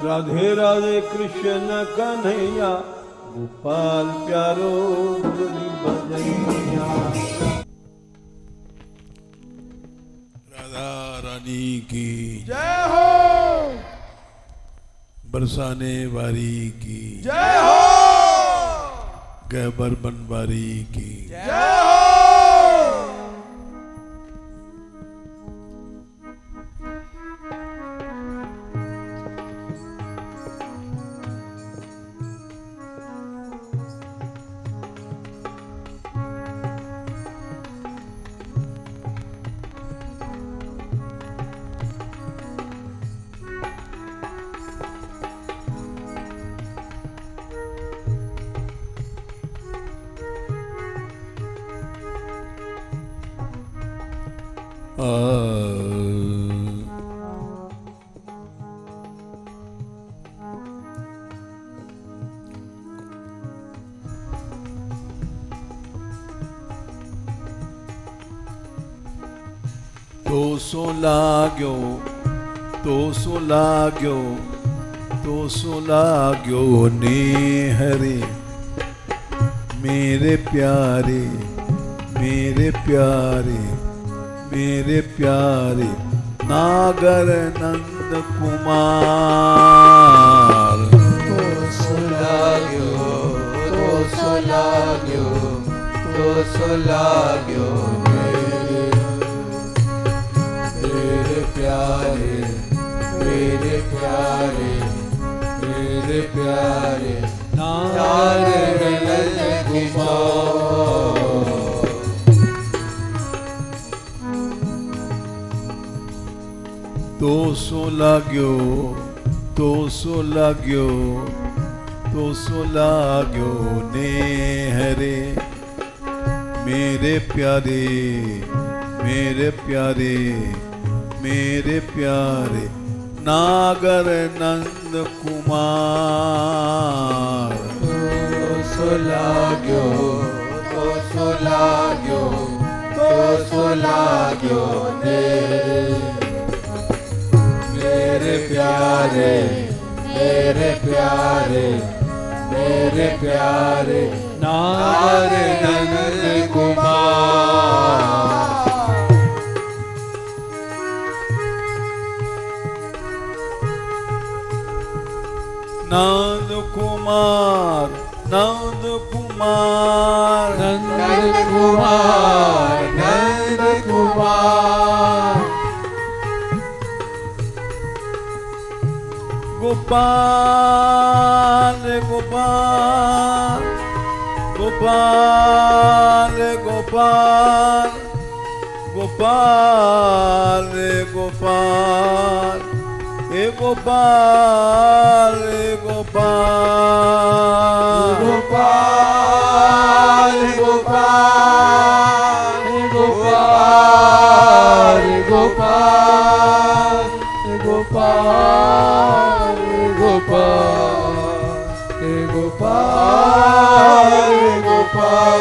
राधे राधे कृष्ण कन्हैया गोपाल प्यारो मुरली बजैया। राधा रानी की जय हो, बरसाने वारी की जय हो, गहबर बनवारी की जय हो। तो सो लाग्यो ने हरे मेरे प्यारे मेरे प्यारे मेरे प्यारे नागर नंद कुमार। तो सो लाग्यो मेरे प्यारे मेरे प्यारे मेरे प्यारे नागर नंद कुमार। तो सो लाग्यो ने हरे मेरे प्यारे मेरे प्यारे मेरे प्यारे नागर नंद कुमार। तो सो लाग्यो मेरे प्यारे मेरे प्यारे मेरे प्यारे नागर नंद कुमार। नंद कुमार नंद कुमार नंद कुमार नंद कुमार। गोपाल गोपाल गोपाल गोपाल गोपाल गोपाल हे गोपाल गोपाल गोपाल गोपाल गोपाल गोपाल गोपाल गोपाल गोपाल गोपाल।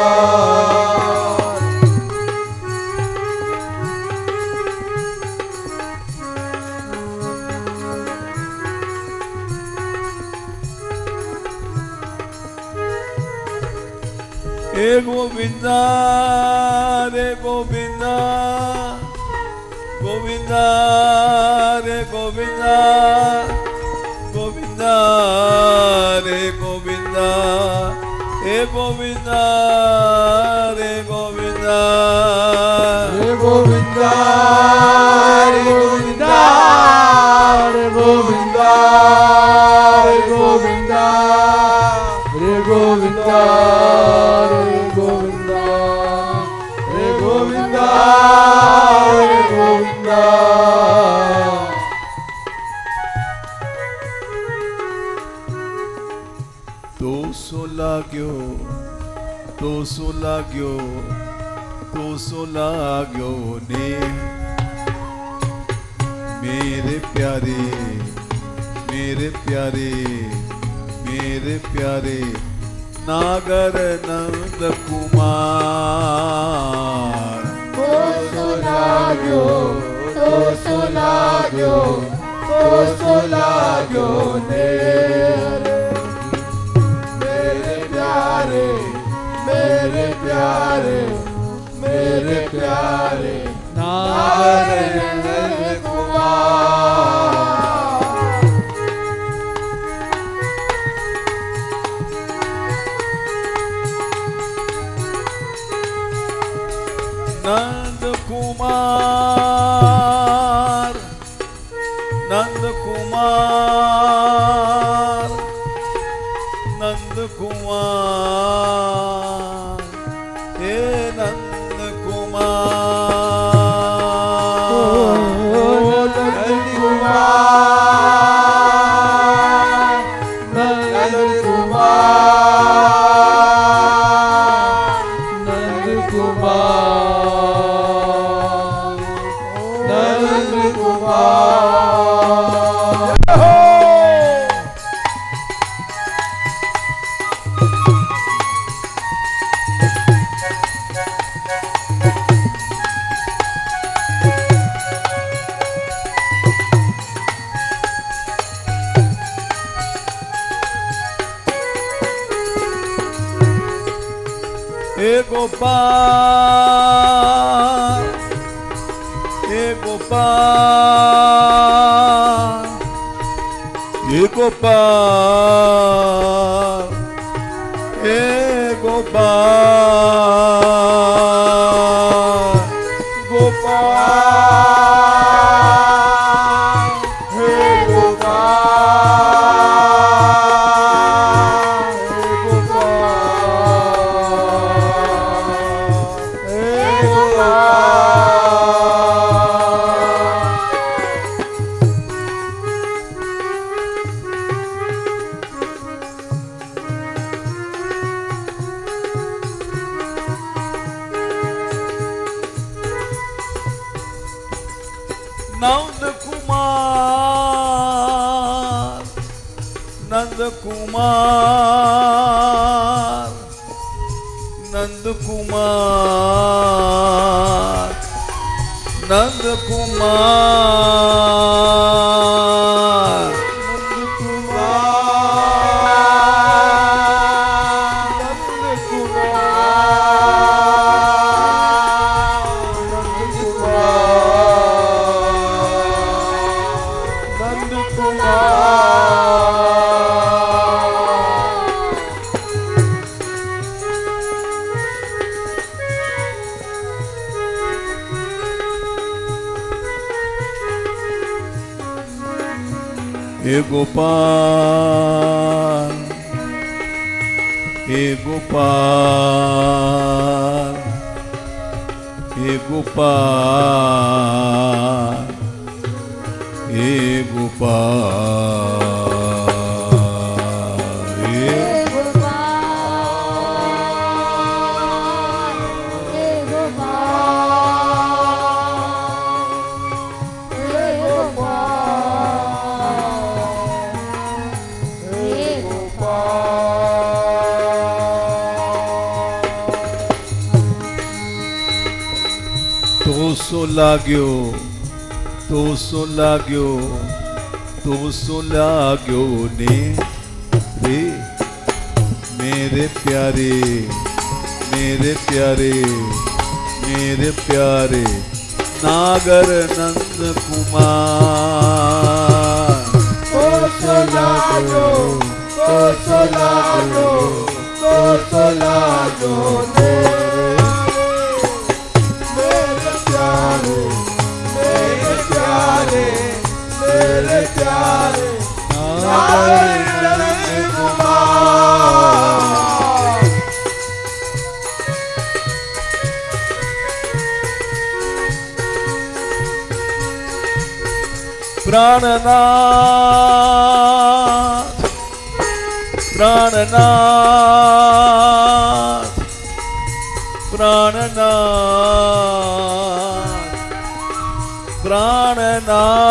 हे गोविंदा रे गोविंदा गोविंदा रे गोविंदा गोविंदा रे गोविंदा हे गोविंदा रे गोविंदा रे गोविंदा रे गोविंदा रे गोविंदा रे गोविंदा रे गोविंदा रे गोविंदा रे गोविंदा रे गोविंदा। तो सो लाग्यो ने मेरे प्यारे मेरे प्यारे मेरे प्यारे नागर नंद कुमार। तो सो लाग्यो तो सो लाग्यो तो सो लाग्यो ने मेरे प्यारे मेरे प्यारे मेरे प्यारे नागर नंद कुमार नंद कुमार नंद कुमार हे नंद कुमार नंद कुमार नंद कुमार नंद कुमार नंद कुमार हे गोपाल हे गोपाल हे गोपाल हे गोपाल गोपाल हे गोपाल हे नंद कुमार नंद कुमार नंद कुमार नंद कुमार हे गोपाल हे गोपाल हे गोपाल हे गोपाल हे तो सो लाग्यो ने रे मेरे प्यारे मेरे प्यारे मेरे प्यारे नागर नंद कुमार तो सो लाग्यो ने मेरे प्यारे मेरे प्यारे मेरे प्यारे नागर नंद कुमार प्राणनाथ प्राणनाथ प्राणनाथ प्राणनाथ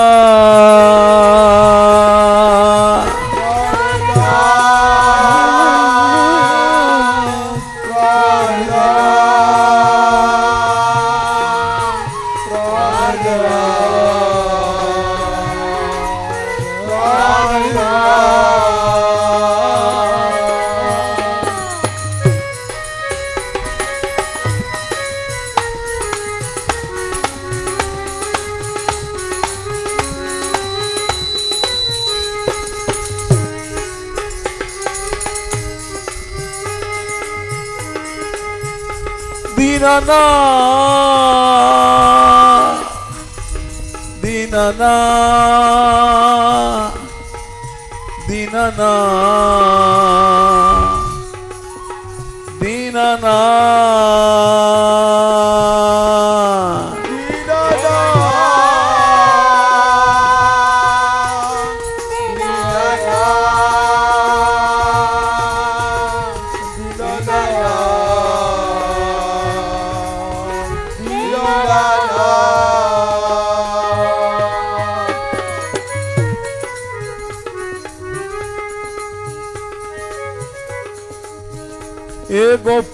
दीनानाथ दीनानाथ दीनानाथ दीनानाथ हे गोपाल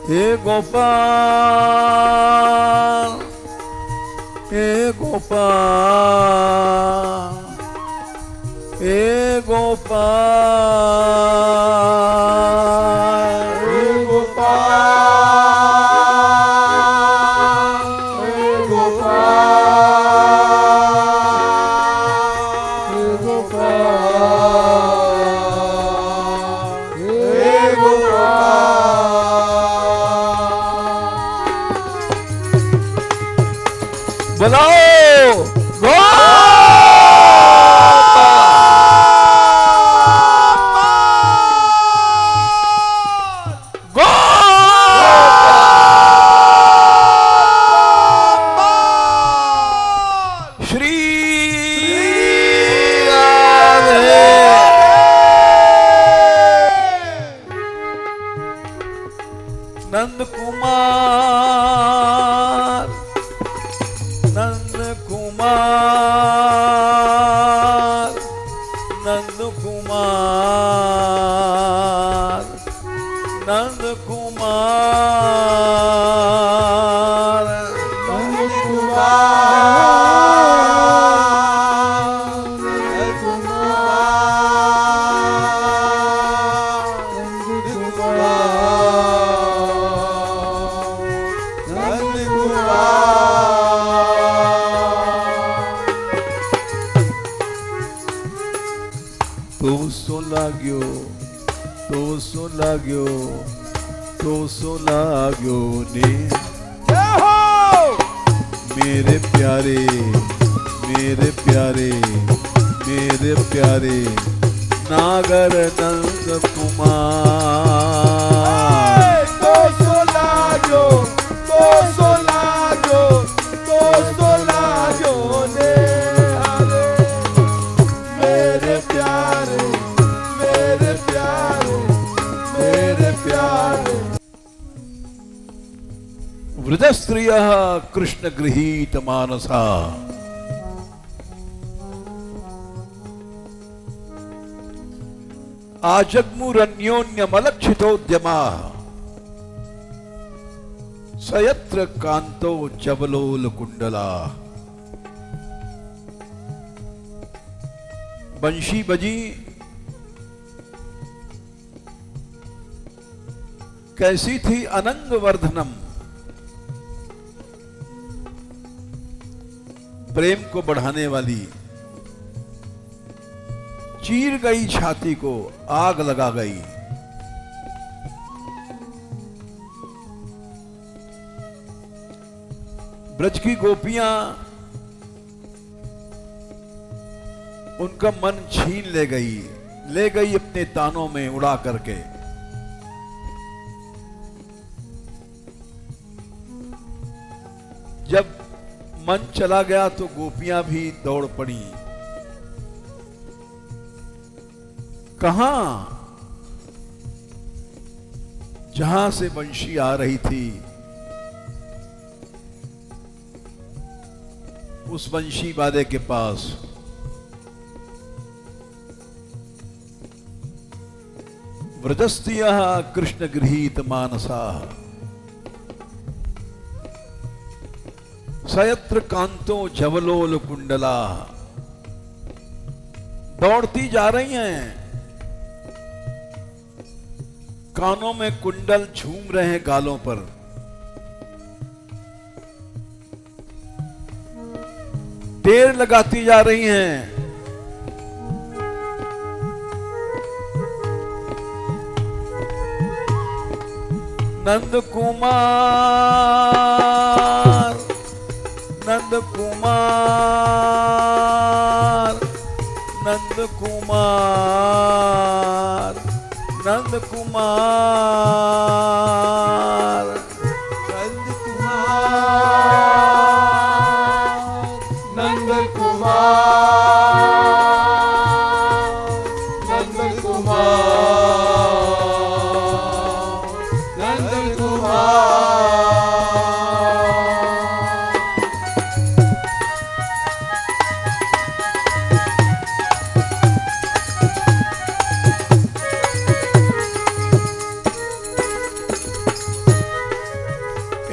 हे गोपाल हे गोपाल हे गोपाल हे गोपाल हे गोपाल हे गोपाल हे गोपाल बुलाओ श्री राधे नंद कुमार नंद कुमार नंद कुमार नंद कुमार तो सो लाग्यो ने मेरे प्यारे मेरे प्यारे मेरे प्यारे नागर नंद कुमार तो सोलायो ने हरे मेरे प्यारे मेरे प्यारे मेरे प्यारे वृजस्त्रियः कृष्ण गृहीत मानसा आजग्मुरन्योन्यमलक्षितोद्यमा सयत्र कांतो जबलोल कुंडला। बंशी बजी, कैसी थी अनंग वर्धनम, प्रेम को बढ़ाने वाली। चीर गई छाती को, आग लगा गई। ब्रज की गोपियां उनका मन छीन ले गई अपने तानों में उड़ा करके। जब मन चला गया तो गोपियां भी दौड़ पड़ी। कहां? जहां से बंशी आ रही थी उस बंशी वाले के पास। व्रजस्त्रियः कृष्ण गृहीत मानसा सयत्र कांतो जवलोल कुंडला। दौड़ती जा रही हैं, कानों में कुंडल झूम रहे हैं, गालों पर। देर लगाती जा रही हैं। नंद कुमार, नंद कुमार, नंद कुमार, नंद कुमार, नंद कुमार, नंद कुमार, नंद कुमार, नंद कुमार।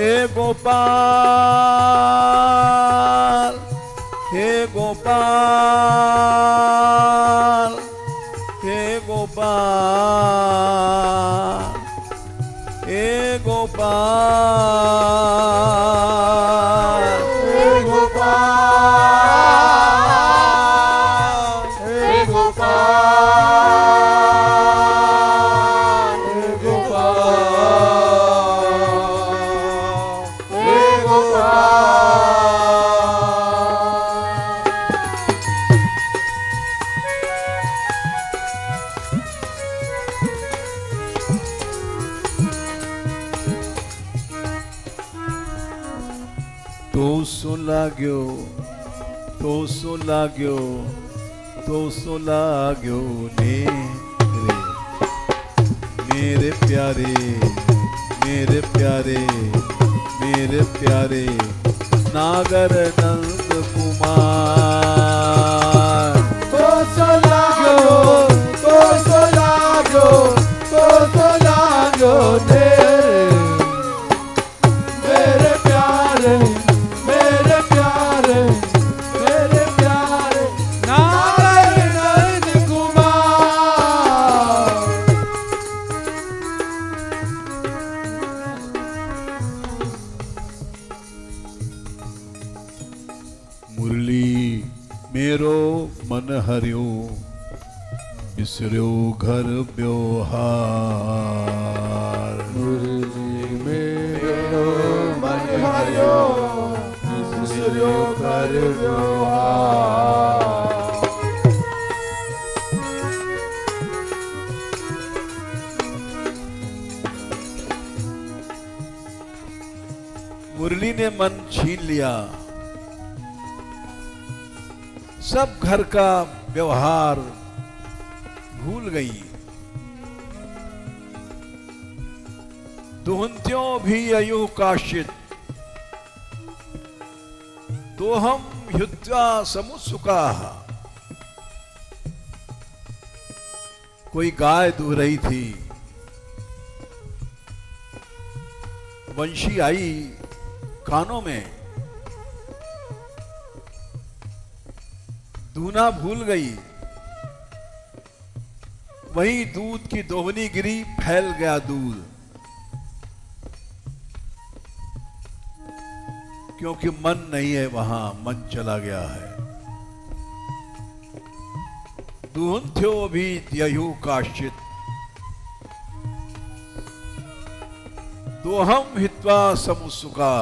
हे गोपाल, हे गोपाल, हे गोपाल, हे गोपाल, हे गोपाल, हे गोपाल, हे गोपाल, हे गोपाल। तो सो लाग्यो, तो सो लाग्यो, तो सो लाग्यो ने रे, मेरे प्यारे, मेरे प्यारे, मेरे प्यारे नागर नंद कुमार। तो सो लाग्यो, तो सो लाग्यो, तो सो लाग्यो मेरे प्यारे, मेरे प्यारे, मेरे प्यारे नागर नंद कुमार। मुरली मेरो मन हरियो, बिसरियो घर व्यवहार। मुरली मेरो मन हरियो, बिसरियो घर व्यवहार। मुरली ने मन छीन लिया, सब घर का व्यवहार भूल गई। दुहंत्यों भी अयो काशित, तो हम युद्धा समुत्सुका। कोई गाय दूह रही थी, वंशी आई कानों में, दूना भूल गई। वहीं दूध की दोहनी गिरी, फैल गया दूध, क्योंकि मन नहीं है वहां, मन चला गया है। दुहंत्यो भी द्ययु काश्चित, दोहम हित्वा समुत्सुका।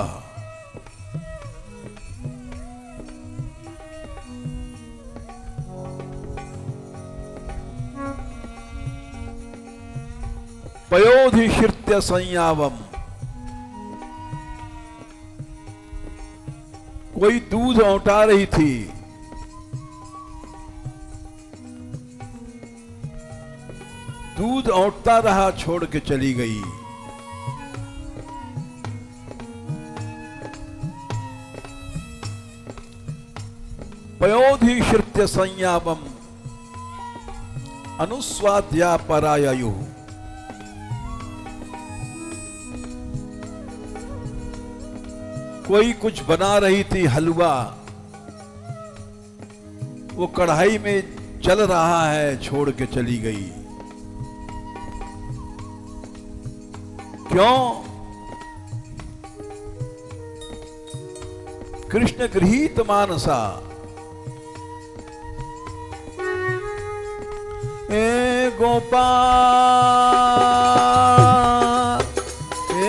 पयोधिशिर्त्य संयावम, कोई दूध औटा रही थी, दूध औटता रहा, छोड़ के चली गई। पयोधिशिर्त्य संयावम अनुस्वाद्या पराययु। कोई कुछ बना रही थी हलवा, वो कढ़ाई में जल रहा है, छोड़ के चली गई। क्यों? कृष्ण गृहीत मानसा। ए गोपाल, ए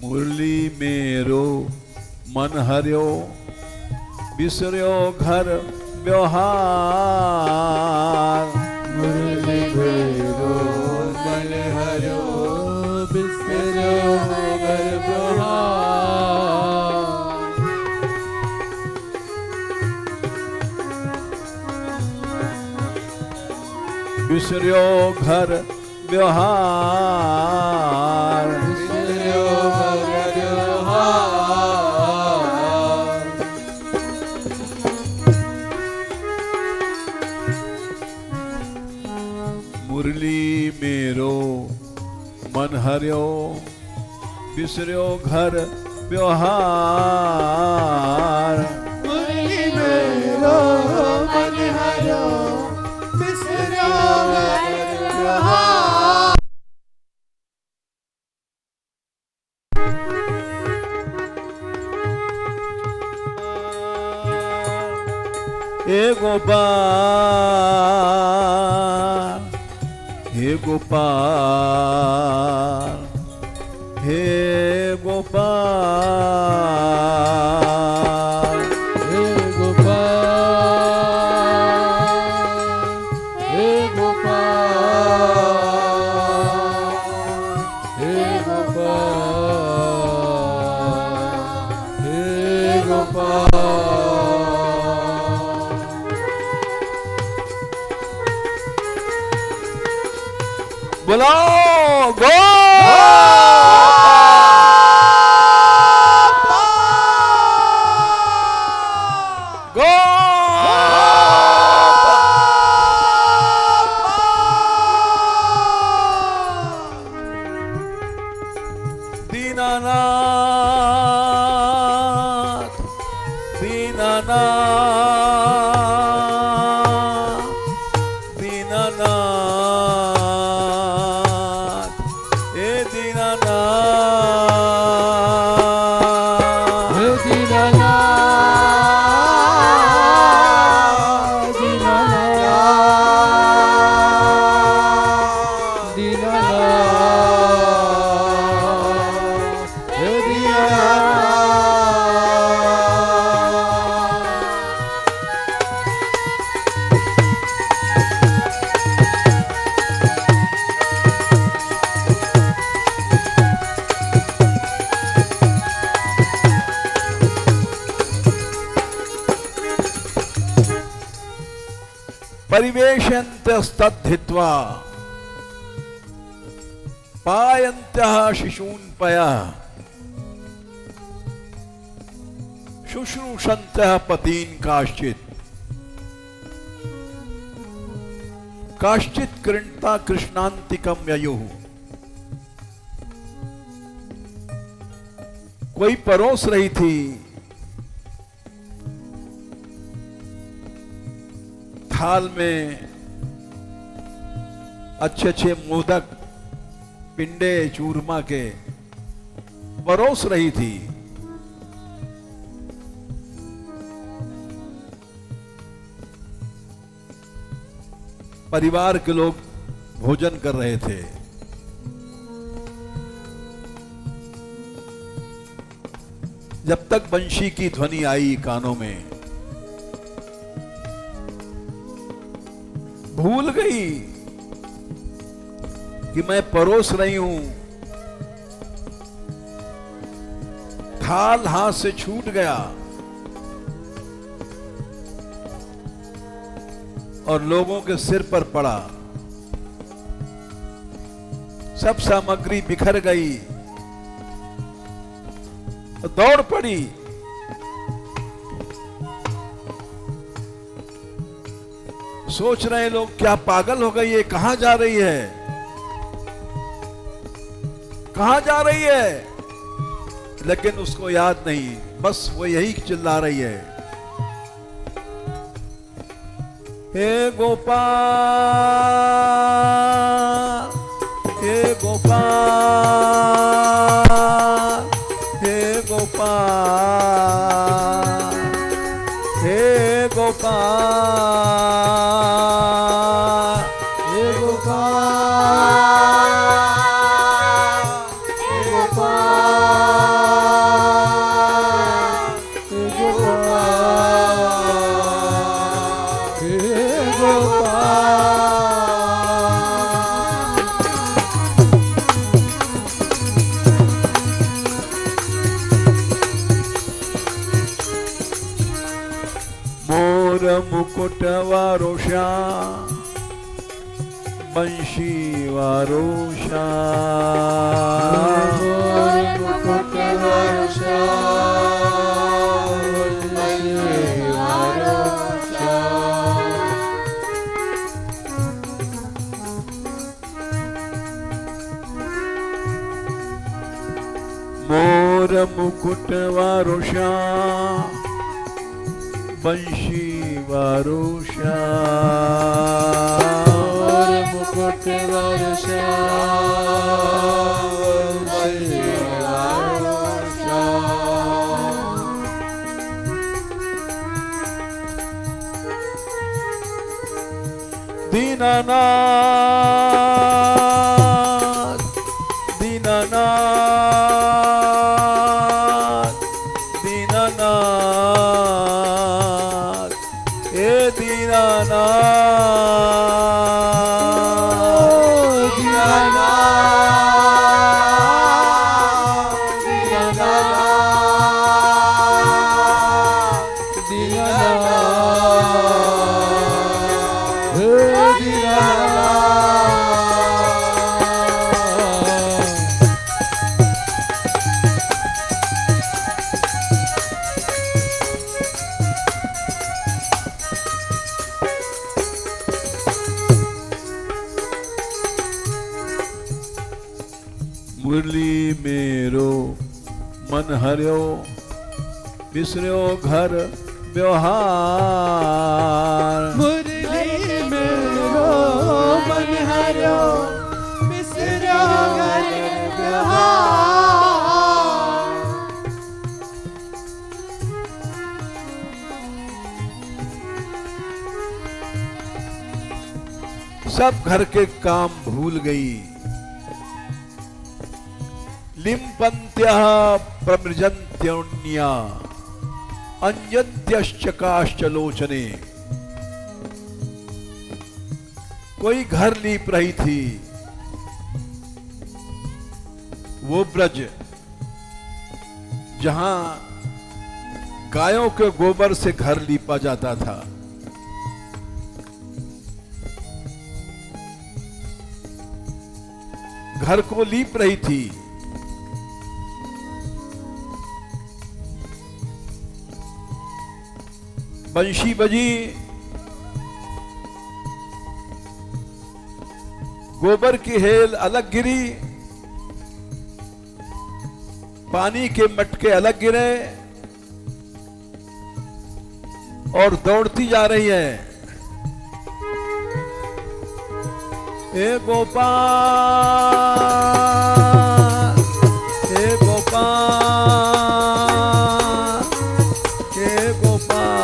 मुरली मेरो मन हरियो बिसरियो घर व्यवहार। मुरली मेरो मन हरियो बिसरियो घर व्यवहार। बिसरियो घर व्यवहार। बिसरियो घर व्यवहार। मुरली मेरो मन हरियो बिसरियो घर व्यवहार। मुरली मेरो मन हरियो बिसरियो घर व्यवहार। हे गोपाल हे गोपाल हे गोपाल हे गोपाल हे गोपाल हे गोपाल हे गोपाल। बोलो गो गो दीनानाथ दीनानाथ दीनानाथ हे दीनानाथ हे दीनानाथ दीनानाथ दीनानाथ हे दीनानाथ। परिवेशन्तस्तद्धित्वा पायन्तः शिशून् पयः शुश्रूषन्तः पतीन् काश्चित् काश्चित् कृण्ता कृष्णान्तिकं ययुः। कोई परोस रही थी थाल में अच्छे अच्छे मोदक पिंडे चूरमा के परोस रही थी। परिवार के लोग भोजन कर रहे थे। जब तक बंशी की ध्वनि आई कानों में, भूल गई कि मैं परोस रही हूं, थाल हाथ से छूट गया और लोगों के सिर पर पड़ा, सब सामग्री बिखर गई, दौड़ पड़ी। सोच रहे लोग क्या पागल हो गई है, कहां जा रही है, कहां जा रही है। लेकिन उसको याद नहीं, बस वो यही चिल्ला रही है, हे गोपाल, हे गोपाल, हे गोपाल, हे गोपाल, हे गोपाल, हे गोपाल, हे गोपाल, हे गोपाल। मोर मुकुट वारो श्याम, बंशी वारो श्याम, मोर मुकुट वारो श्याम, बंशी वारो श्याम। मोर मुकुट वारो श्याम, बंशी वारो श्याम, मोर मुकुट वारो श्याम, बंशी वारो श्याम। दीनानाथ, दीनानाथ, दीनानाथ, हे दीनानाथ, दीनानाथ, दीनानाथ, दीनानाथ, हे दीनानाथ। मुरली मेरो मन हरियो, बिसरियो घर व्यवहार। मुरली मेरो मन हरियो, बिसरियो घर व्यवहार। सब घर के काम भूल गई। लिम्पन्त्यः प्रमृजन्त्योन्या, अंजन्त्यश्चकाश्च लोचने। कोई घर लीप रही थी, वो ब्रज जहां गायों के गोबर से घर लीपा जाता था। घर को लीप रही थी। बंशी बजी, गोबर की हेल अलग गिरी, पानी के मटके अलग गिरे और दौड़ती जा रही है। हे गोपाल, हे गोपाल, हे गोपाल,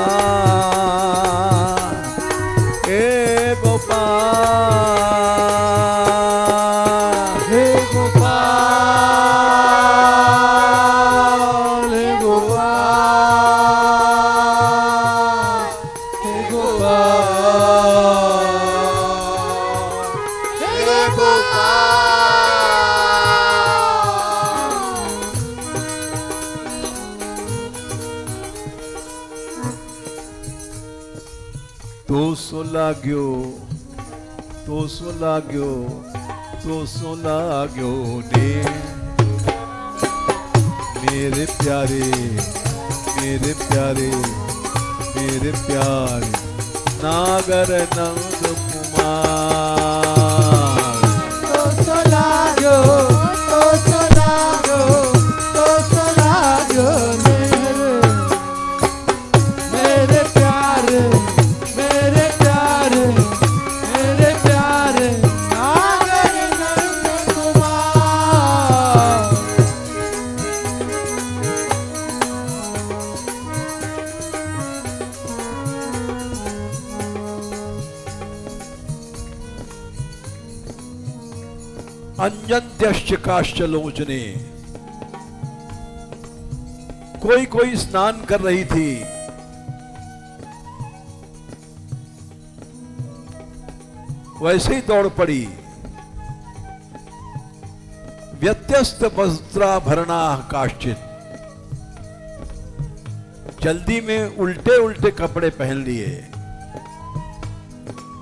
हे गोपाल, हे गोपाल, हे गोपाल, हे गोपाल, हे गोपाल। सो लाग्यो, तो सो लाग्यो, तो सो लाग्यो ने। मेरे प्यारे, मेरे प्यारे, मेरे प्यारे नागर नंद कुमार। तो सो लाग्यो, तो सो लाग्यो, तो सो लाग्यो मेरे प्यारे, मेरे प्यारे, मेरे प्यारे नागर नंद कुमार। अंजन्यश्च काश्चलोचने। कोई कोई स्नान कर रही थी, वैसे ही दौड़ पड़ी। व्यत्यस्त वस्त्राभरणा काश्चित। जल्दी में उल्टे उल्टे कपड़े पहन लिए।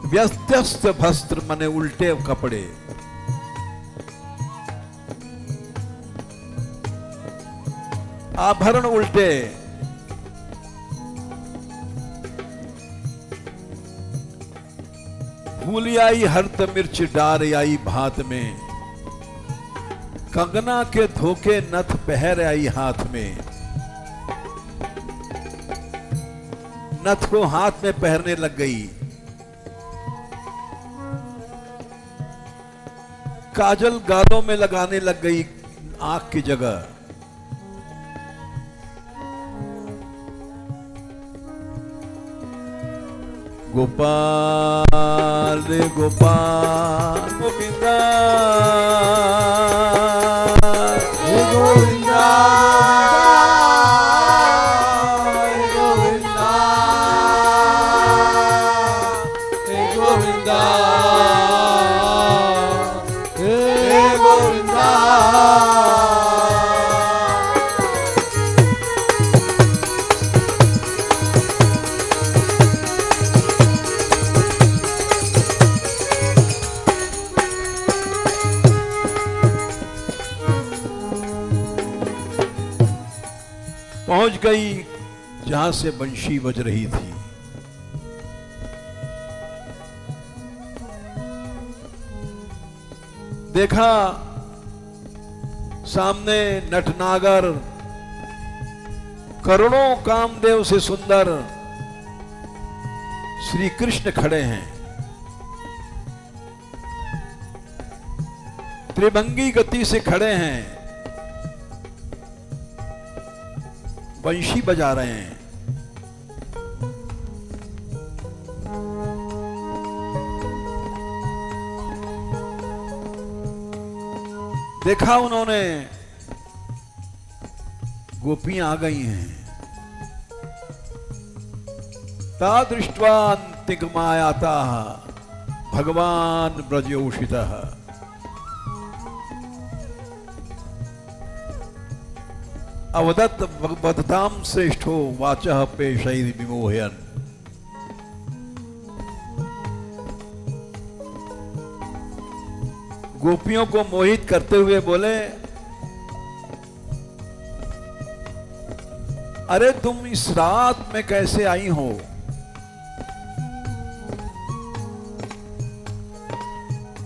व्यत्यस्त वस्त्र माने उल्टे कपड़े। आभरण उल्टे। फूल आई हरत मिर्च डार आई भात में। कंगना के धोखे नथ पहर आई हाथ में। नथ को हाथ में पहनने लग गई। काजल गालों में लगाने लग गई आंख की जगह। गोपाल रे गोपाल गोविंदा, हे गोविंदा, हे गोविंदा, हे गोविंदा, हे गोविंदा। पहुंच गई जहां से बंशी बज रही थी। देखा सामने नटनागर करोड़ों कामदेव से सुंदर श्री कृष्ण खड़े हैं। त्रिभंगी गति से खड़े हैं, बंशी बजा रहे हैं। देखा उन्होंने गोपियां आ गई हैं। ता दृष्ट्वा अंतिकमायाता भगवान ब्रजयोषितः। अवदत्त वदताम श्रेष्ठो वाचः पेशैर विमोहयन्। गोपियों को मोहित करते हुए बोले, अरे तुम इस रात में कैसे आई हो?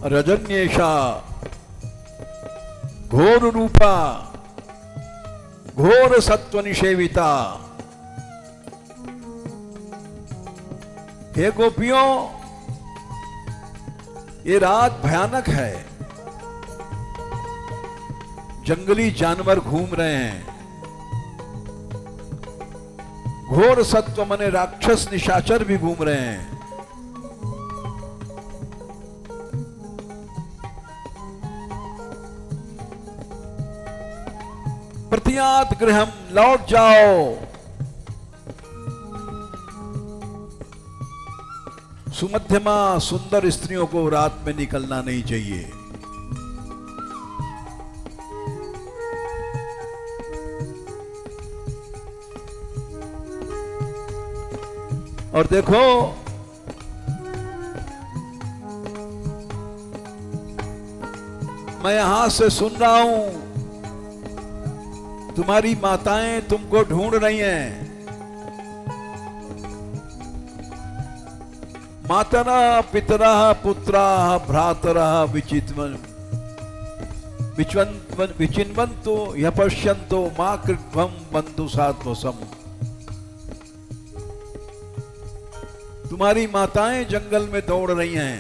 रजन्येशा घोर रूपा घोर सत्व निषेविता। हे गोपियों, ये रात भयानक है। जंगली जानवर घूम रहे हैं। घोर सत्व मने राक्षस निशाचर भी घूम रहे हैं। प्रत्यात गृहम, लौट जाओ। सुमध्यमा सुंदर स्त्रियों को रात में निकलना नहीं चाहिए। और देखो मैं यहां से सुन रहा हूं, तुम्हारी माताएं तुमको ढूंढ रही हैं। मातरा पितरा पुत्रा भ्रातरा विचिन्वन्तो यपश्यन्तो मां कृत्वं बंधु सात्वसम। तुम्हारी माताएं जंगल में दौड़ रही हैं,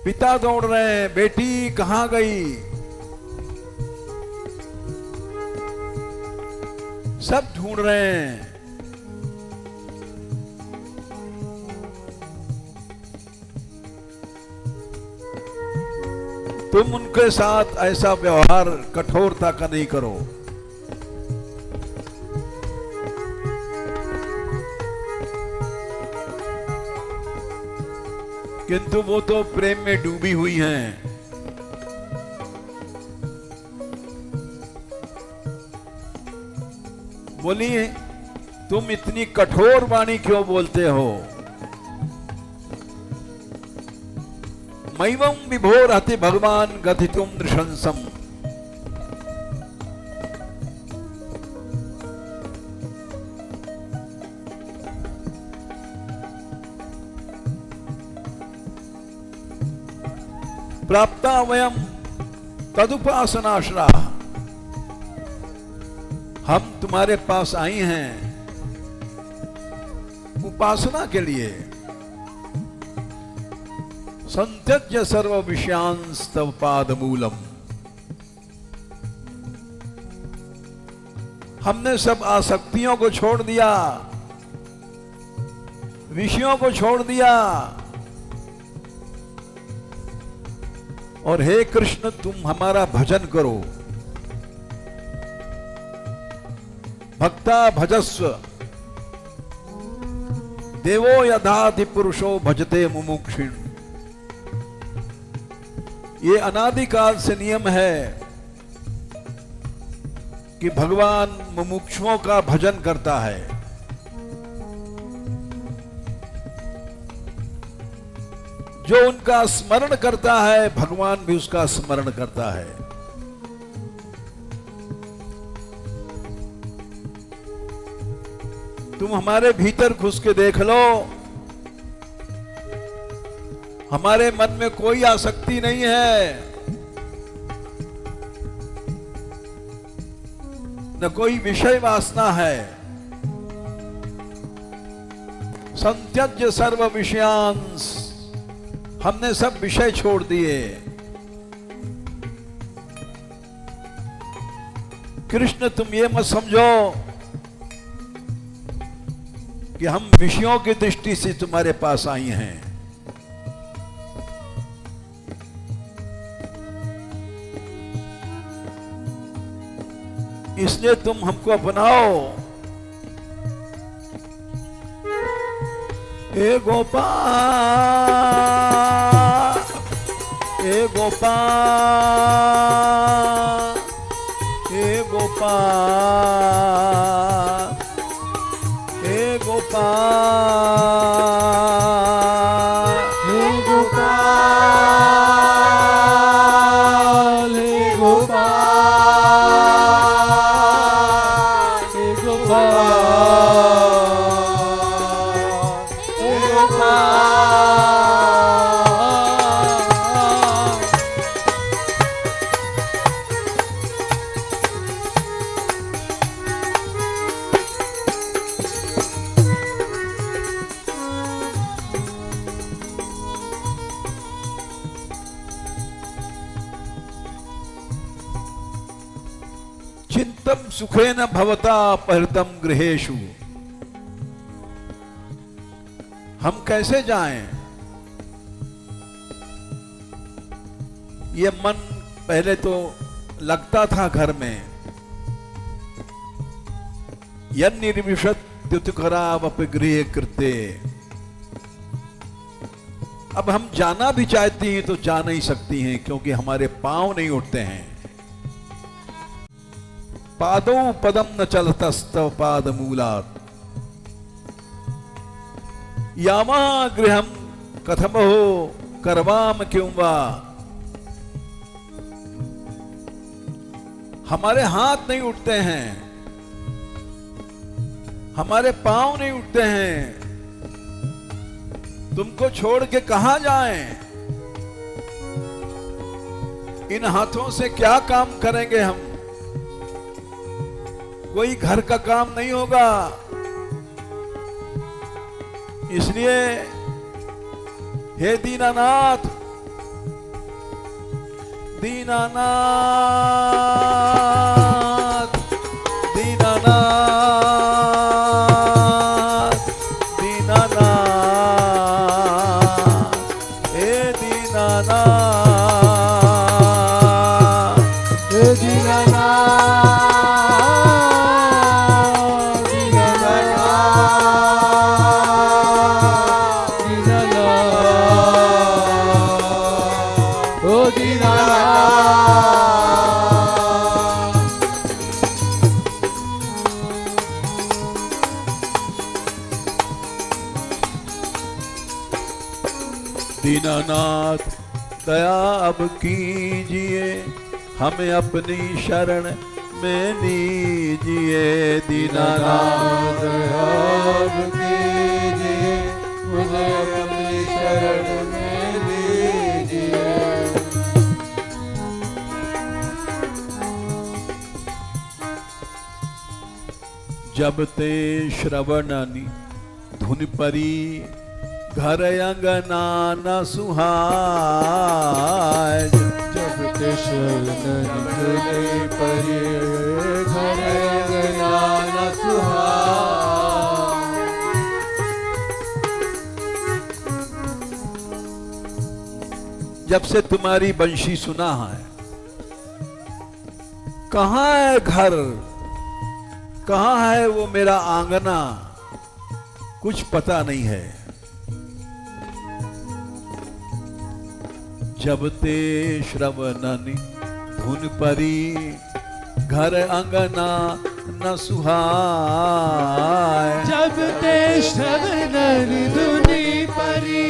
पिता दौड़ रहे हैं, बेटी कहां गई? सब ढूंढ रहे हैं। तुम उनके साथ ऐसा व्यवहार कठोरता का नहीं करो। किंतु वो तो प्रेम में डूबी हुई हैं। बोली, तुम इतनी कठोर वाणी क्यों बोलते हो? मैवं विभोर हति भगवान गथितुम नृशंसम। प्राप्ता वयम तदुपासनाश्रा। हम तुम्हारे पास आई हैं उपासना के लिए। संत्यज्य सर्व विषयांस्तव पादमूलम। हमने सब आसक्तियों को छोड़ दिया, विषयों को छोड़ दिया, और हे कृष्ण तुम हमारा भजन करो। भक्ता भजस्व देवो यदाधि पुरुषो भजते मुमुक्षिण। ये अनादिकाल से नियम है कि भगवान मुमुक्षुओं का भजन करता है। जो उनका स्मरण करता है भगवान भी उसका स्मरण करता है। तुम हमारे भीतर घुस के देख लो, हमारे मन में कोई आसक्ति नहीं है, न कोई विषय वासना है। संत्यज्य सर्व विषयांस। हमने सब विषय छोड़ दिए। कृष्ण तुम ये मत समझो कि हम विषयों की दृष्टि से तुम्हारे पास आई हैं। इसलिए तुम हमको अपनाओ। हे गोपाल, हे गोपाल, हे गोपाल, हे गोपाल, हे गोपाल, हे गोपाल, हे गोपाल, हे गोपाल। चिंतम सुखेन भवता परितम गृहेषु। हम कैसे जाएं? ये मन पहले तो लगता था घर में। यन निर्विशत्युत्करावपि गृहे कृते। अब हम जाना भी चाहती हैं तो जा नहीं सकती हैं, क्योंकि हमारे पांव नहीं उठते हैं। पादौ पदम न चलतस्तव पाद मूलात्। यामा गृहम कथम हो करवाम क्यों वा। हमारे हाथ नहीं उठते हैं, हमारे पांव नहीं उठते हैं, तुमको छोड़ के कहां जाएं। इन हाथों से क्या काम करेंगे हम। कोई घर का काम नहीं होगा। इसलिए हे दीनानाथ, दीनानाथ, दीनानाथ, दीनानाथ, हे दीनानाथ, हे दीनानाथ, दीनानाथ दया अब कीजिए, हमें अपनी शरण में लीजिए। दीनानाथ दया अब कीजिए, मुझे अपनी शरण में लीजिए। जब ते श्रवणानी धुन परी, घर अंगना न सुहाय। जब ते श्रवणानी धुन परी, घर अंगना न सुहाय। जब से तुम्हारी बंशी सुना है, कहां है घर, कहां है वो मेरा आंगना, कुछ पता नहीं है। जब ते श्रवणानी धुन परी, घर अंगना न सुहाय। जब ते श्रवणानी धुन परी,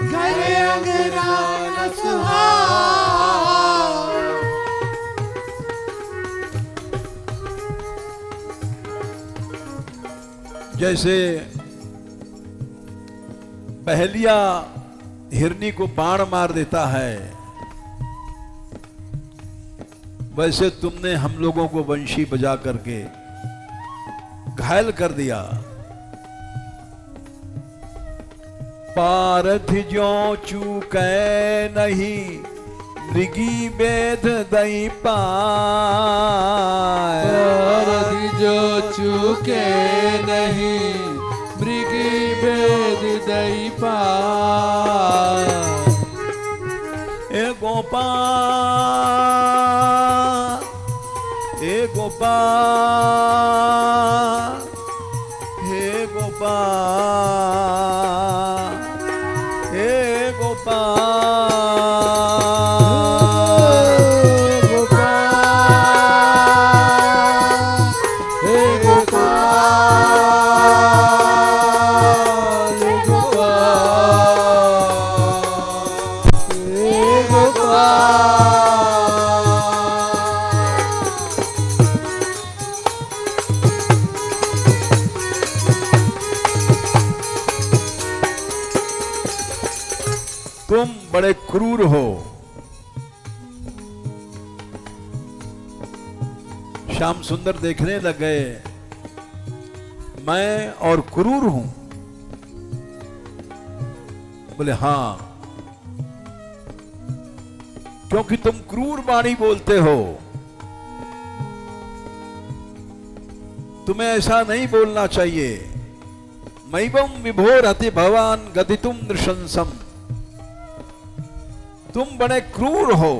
घर अंगना न सुहाय। जैसे पहलिया हिरनी को बाण मार देता है, वैसे तुमने हम लोगों को बंशी बजा करके घायल कर दिया। पारथि ज्यों चूकै नहीं, मृगी वेद दई पाय। पारथि जो चूके नहीं, मृगी वेद दई पाय। ए गोपाल, हे गोपाल, हे गोपाल, हे गोपाल, हे गोपाल, हे गोपाल, हे गोपाल। तुम बड़े क्रूर हो। श्याम सुंदर देखने लग गए, मैं और क्रूर हूं। बोले हां, क्योंकि तुम क्रूर वाणी बोलते हो। तुम्हें ऐसा नहीं बोलना चाहिए। मैवं विभोर अति भवान गदितुम नृशंसम। तुम बड़े क्रूर हो।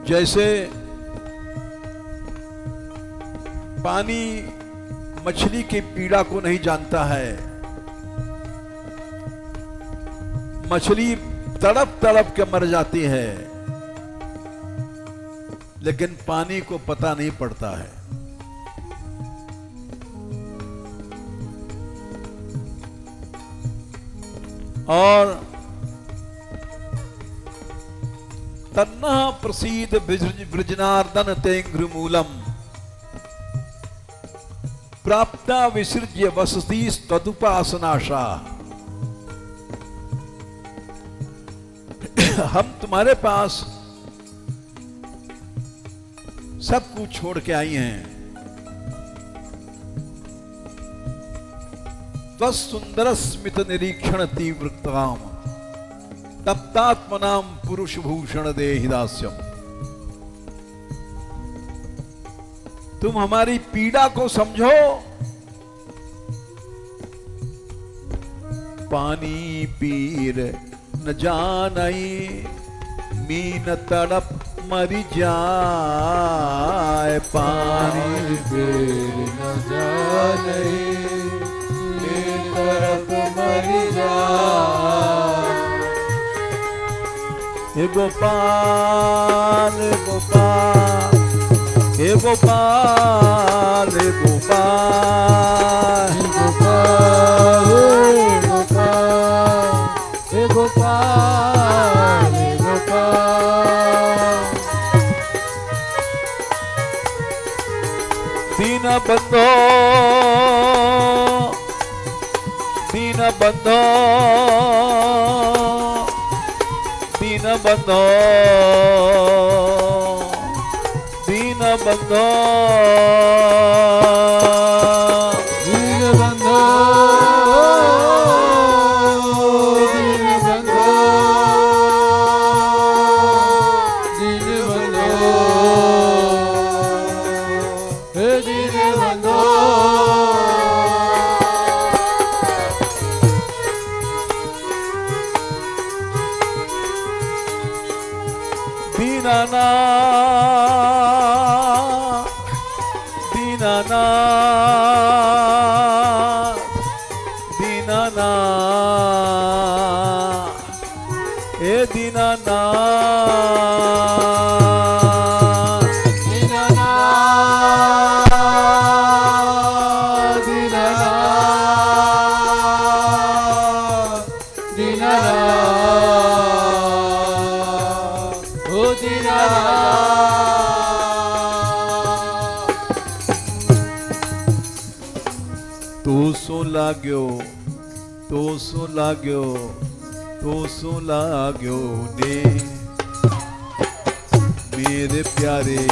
जैसे पानी मछली की पीड़ा को नहीं जानता है, मछली तड़प तड़प के मर जाती है, लेकिन पानी को पता नहीं पड़ता है। और तन्ना प्रसीद ब्रजनार्दन तेंग्रमूलम प्राप्ता विसृज्य वसती तदुपासनाशा। हम तुम्हारे पास सब कुछ छोड़ के आई हैं, सुंदर स्मित निरीक्षण तीव्रताम तप्तात्मनाम पुरुष भूषण देहिदास्यम। तुम हमारी पीड़ा को समझो। पानी पीर न जानई मीन तड़प मरी जाए। पानी पीर न जाने मीन तड़प मरी जाए। हे गोपाल गोपाल हे गोपाल हे गोपाल हे गोपाल हे गोपाल। दीन बंधो दीन बंधो दीन बंधो दीन बंधो दीन बंधो दीन बंधो दीन बंधो हे दीन बंधो। दीनानाथ हे दीनानाथ दीनानाथ दीनानाथ दीनानाथ ओ दीनानाथ। तो सो लाग्यो तो सो लाग्यो तो सो लाग्यो ने मेरे प्यारे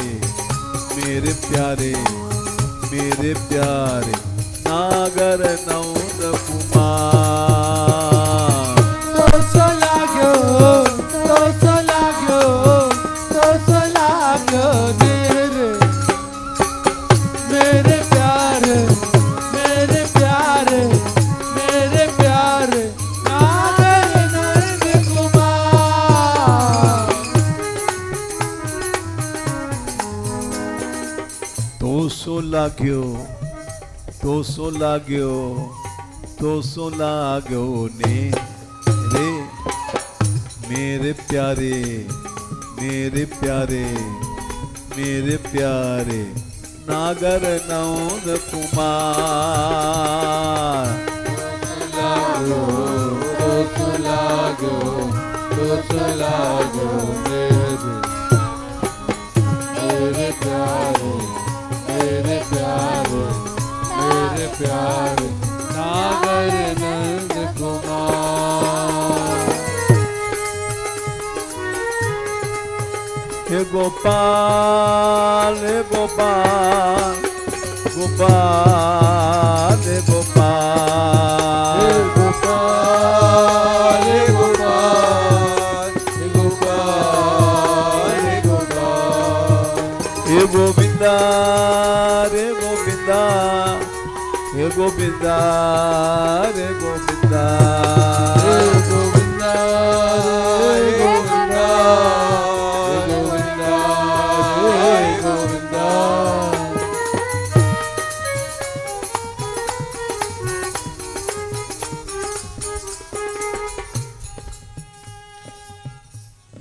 मेरे प्यारे मेरे प्यारे नागर नौन कुमार। तो सो लाग्यो तो सो लाग्यो तो सो लाग्यो मेरे प्यारे मेरे प्यारे मेरे प्यारे नागर नंद कुमार। तो सो लाग्यो तो सो लाग्यो तो सो लाग्यो ने रे मेरे प्यारे मेरे प्यारे मेरे प्यारे नागर नौन कुमार। लागो तो सो लागो तो सो लागो मेरे प्यारे मेरे प्यारे मेरे प्यारे नागर नंद कुमार। हे गोपाल हे गोपाल गोपाल हे हे गोपाल गोपाल हे गोपाल हे गोपाल हे गोपाल। हे गोविंदा रे गोविंदा हे गोविंदा रे गोविंदा हे गोविंदा हे गोविंदा हे गोविंदा हे गोविंदा।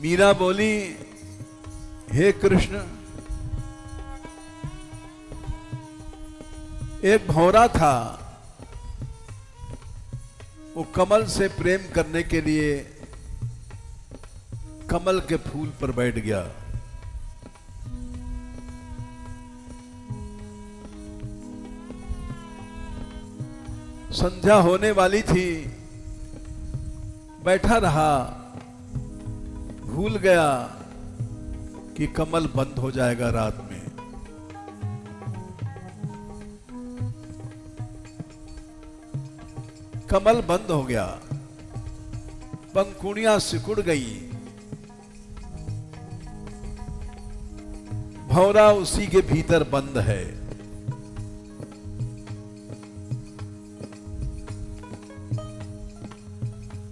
मीरा बोली हे कृष्ण एक भौरा था, वो कमल से प्रेम करने के लिए कमल के फूल पर बैठ गया। संध्या होने वाली थी, बैठा रहा, भूल गया कि कमल बंद हो जाएगा रात में। कमल बंद हो गया, पंखुड़ियां सिकुड़ गई, भौरा उसी के भीतर बंद है।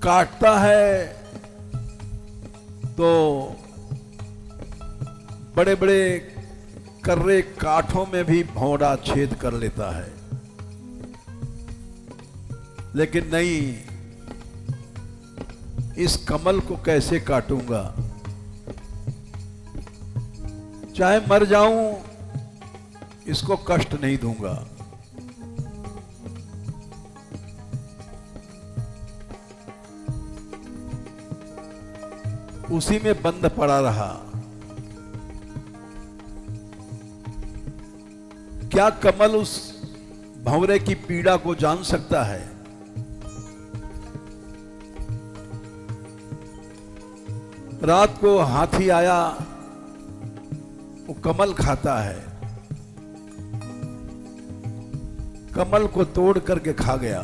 काटता है तो बड़े बड़े कर्रे काठों में भी भौरा छेद कर लेता है, लेकिन नहीं, इस कमल को कैसे काटूंगा, चाहे मर जाऊं इसको कष्ट नहीं दूंगा। उसी में बंद पड़ा रहा। क्या कमल उस भंवरे की पीड़ा को जान सकता है? रात को हाथी आया, वो कमल खाता है, कमल को तोड़ करके खा गया।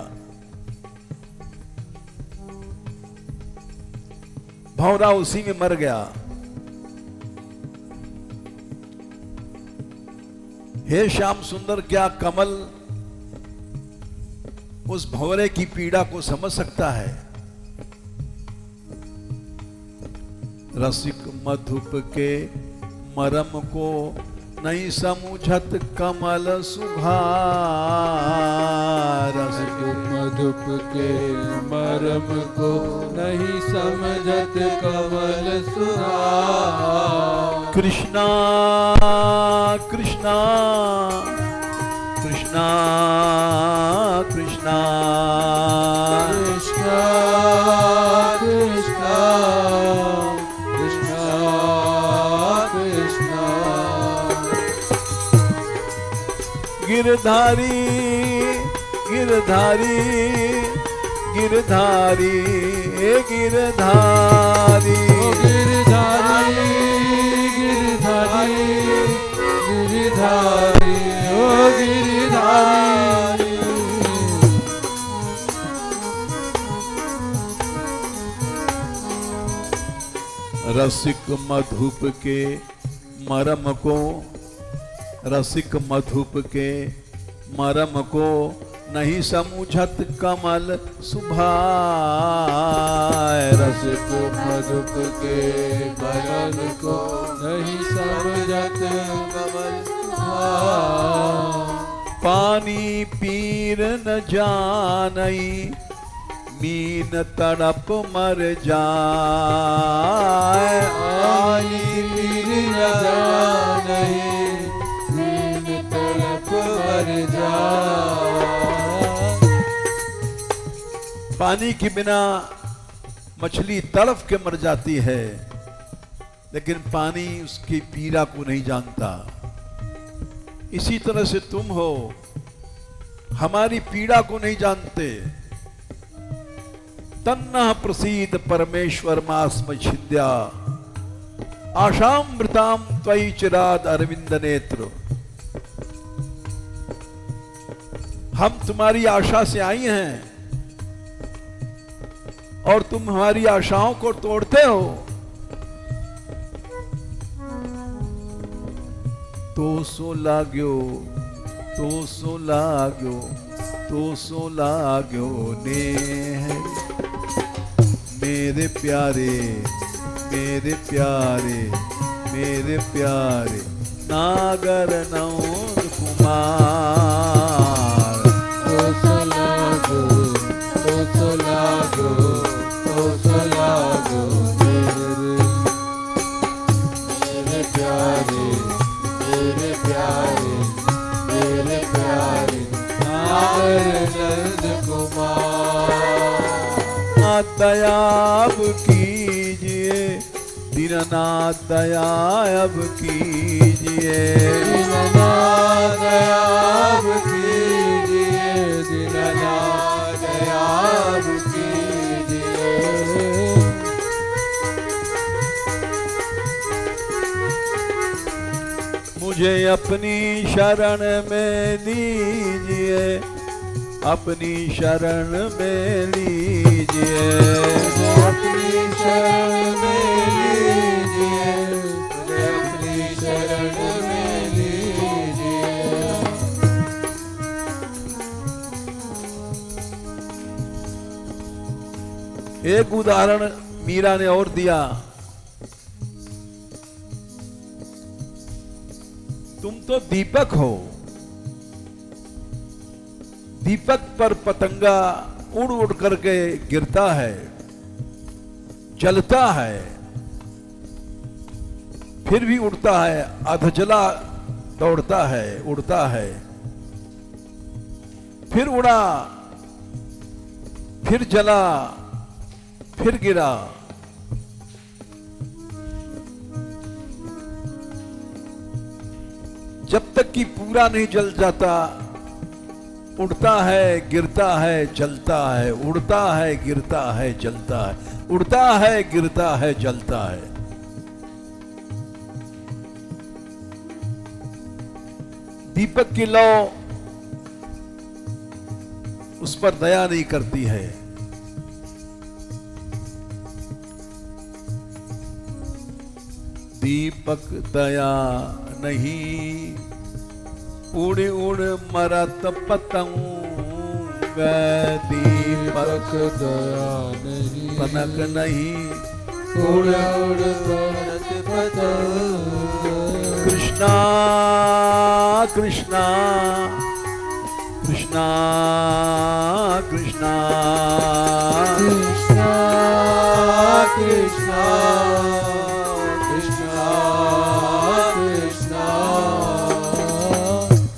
भौरा उसी में मर गया। हे श्याम सुंदर, क्या कमल उस भंवरे की पीड़ा को समझ सकता है? रसिक मधुप के मरम को नहीं समझत कमल सुभा। रसिक मधुप के मरम को नहीं समझत कमल सुहा। कृष्णा कृष्णा कृष्णा कृष्णा कृष्णा कृष्णा कृष्णा कृष्णा। गिरधारी गिरधारी गिरधारी गिरधारी गिरधारी गिरधारी गिरधारी ओ गिरधारी। रसिक मधुप के मरम को, रसिक मधुप के मरम को नहीं समझत कमल सुभाए। रसिक मधुप के मरम को नहीं समझत कमल सुभाए। पानी पीर न जानई मीन तड़प मर जाए। पानी पीर न जानई मीन तड़प मर जाए। पानी के बिना मछली तड़प के मर जाती है, लेकिन पानी उसकी पीड़ा को नहीं जानता। इसी तरह से तुम हो, हमारी पीड़ा को नहीं जानते। तन्नः प्रसीद परमेश्वर मास्म छिद्या आशामृताम त्वयि चिराद अरविंद नेत्र। हम तुम्हारी आशा से आई हैं और तुम हमारी आशाओं को तोड़ते हो। तो सो लाग्यो, तो सो लाग्यो, तो सो लाग्यो ने मेरे प्यारे, मेरे प्यारे, मेरे प्यारे नागर नौद कुमार। तो सो लागो, तो सो लागो, तो सो लागो मेरे प्यारे, मेरे प्यारे, मेरे प्यारे दया अब कीजिए, दीननाथ दया अब कीजिए। दीननाथ दया अब कीजिए, दीननाथ दया अब कीजिए। मुझे अपनी शरण में लीजिए, अपनी शरण में लीजिए। अपनी शरण में लीजिए, मुझे अपनी शरण में लीजिए। एक उदाहरण मीरा ने और दिया। तुम तो दीपक हो, दीपक पर पतंगा उड़ उड़ करके गिरता है, जलता है, फिर भी उड़ता है, अधजला दौड़ता है, उड़ता है, फिर उड़ा, फिर जला, फिर गिरा। जब तक कि पूरा नहीं जल जाता, उड़ता है, गिरता है, जलता है, उड़ता है, गिरता है, जलता है, उड़ता है, गिरता है, जलता है। दीपक की लौ उस पर दया नहीं करती है। दीपक दया नहीं, उड़ उड़ मरत पतंग। दीपक दया नहीं, पनक नहीं, उड़ उड़ मरत पतंग। कृष्णा कृष्णा कृष्णा कृष्णा कृष्णा कृष्णा कृष्णा कृष्णा।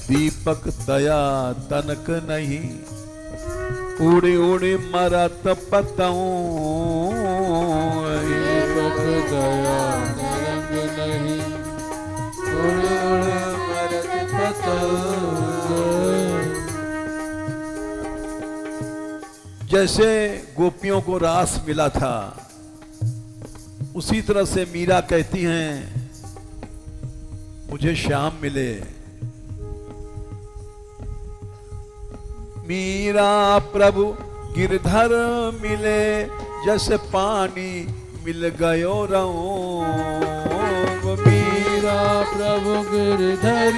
दीपक दया तनक नहीं, उड़ी उड़ी मरत पतंग। दीपक दया रंग नहीं, उड़ उड़ मरत पतंग। जैसे गोपियों को रास मिला था, उसी तरह से मीरा कहती हैं मुझे श्याम मिले। मीरा प्रभु गिरधर मिले, जैसे पानी मिल गयो रहो। मीरा प्रभु गिरधर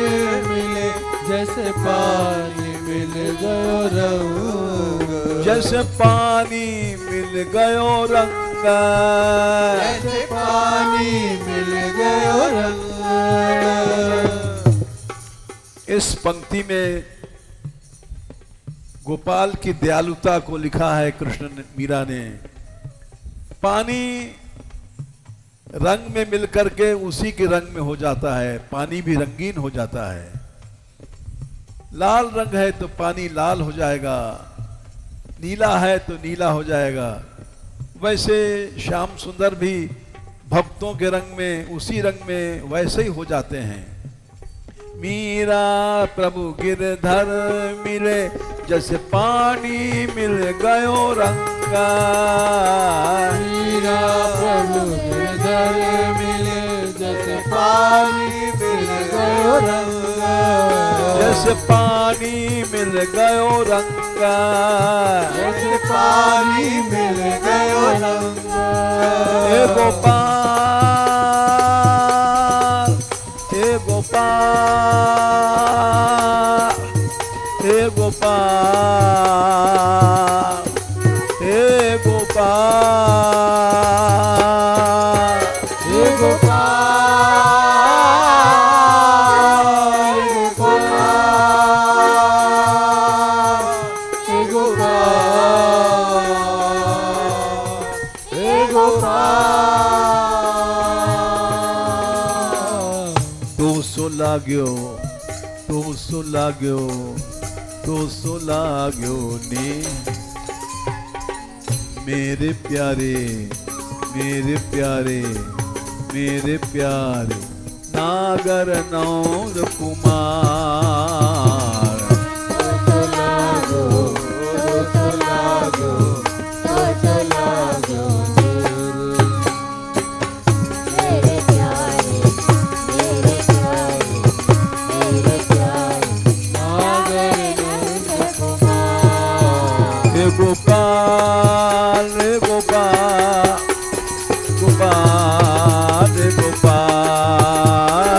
मिले, जैसे पानी मिल गयो रंग। जैसे पानी मिल गयो रंग, जैसे पानी मिल गयो रंग। इस पंक्ति में गोपाल की दयालुता को लिखा है कृष्ण ने, मीरा ने। पानी रंग में मिलकर के उसी के रंग में हो जाता है, पानी भी रंगीन हो जाता है। लाल रंग है तो पानी लाल हो जाएगा, नीला है तो नीला हो जाएगा। वैसे श्याम सुंदर भी भक्तों के रंग में, उसी रंग में वैसे ही हो जाते हैं। मीरा प्रभु गिरधर मिले, जैसे पानी मिल गयो रंगा। मीरा प्रभु गिरधर मिले, जैसे पानी मिल गयो रंगा। जैसे पानी मिल गयो रंगा, जैसे पानी मिल गयो रंगा। हे गोपाल, हे गोपाल, हे गोपाल, हे गोपाल, हे गोपाल, हे गोपाल, हे गोपाल। दोसो लाग्यो, दोसो लाग्यो, दोसो लाग्यो ने। मेरे प्यारे मेरे प्यारे मेरे प्यारे नागर नौर कुमार। गोपाल गोपाल गोपाल गोपाल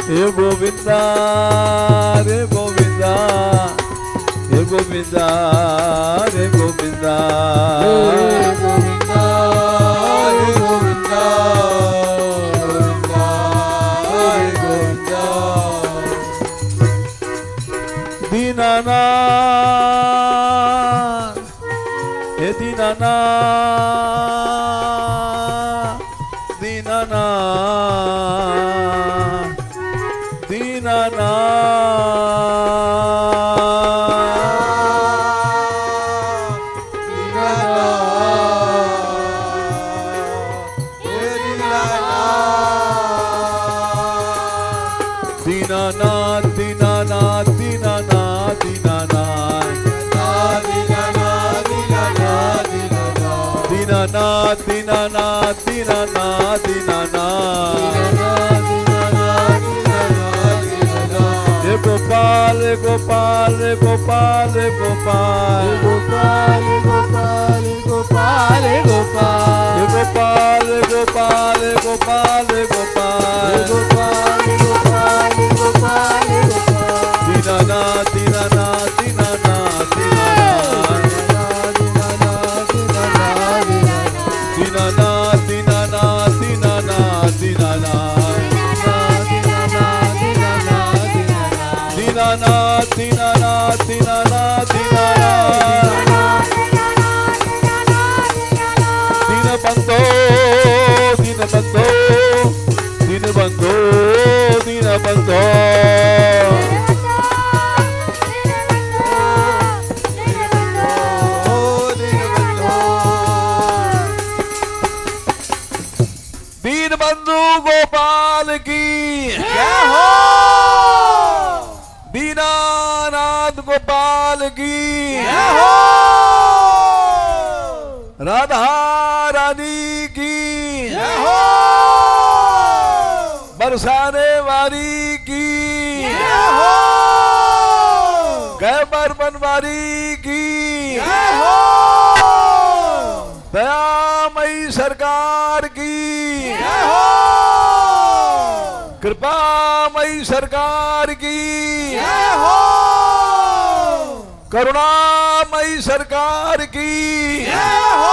हे गोविंदा रे गोविंदा हे गोविंदा रे गोविंदा दीनानाथ हे दीनानाथ दीनानाथ दीनानाथ दीनानाथ दीनानाथ दीनानाथ दीनानाथ दीनानाथ हे गोपाल गोपाल गोपाल गोपाल गोपाल गोपाल गोपाल गोपाल हे गोपाल गोपाल गोपाल गोपाल गोपाल गोपाल गोपाल दीनानाथ दीनानाथ दीनानाथ दीनानाथ दीनानाथ दीनानाथ दीनानाथ दीनानाथ दीनानाथ दीनानाथ दीनबंधो दीनबंधो दीनबंधो दीनबंधो दीनबंधु गोपाल की जय हो। दीनानाथ गोपाल की जय हो। राधा रानी की जय हो। बरसाने वाली की जय हो। गैबर बनवारी की जय हो। दयामयी सरकार की जय हो। कृपामयी सरकार की जय हो। करुणामयी सरकार की जय हो।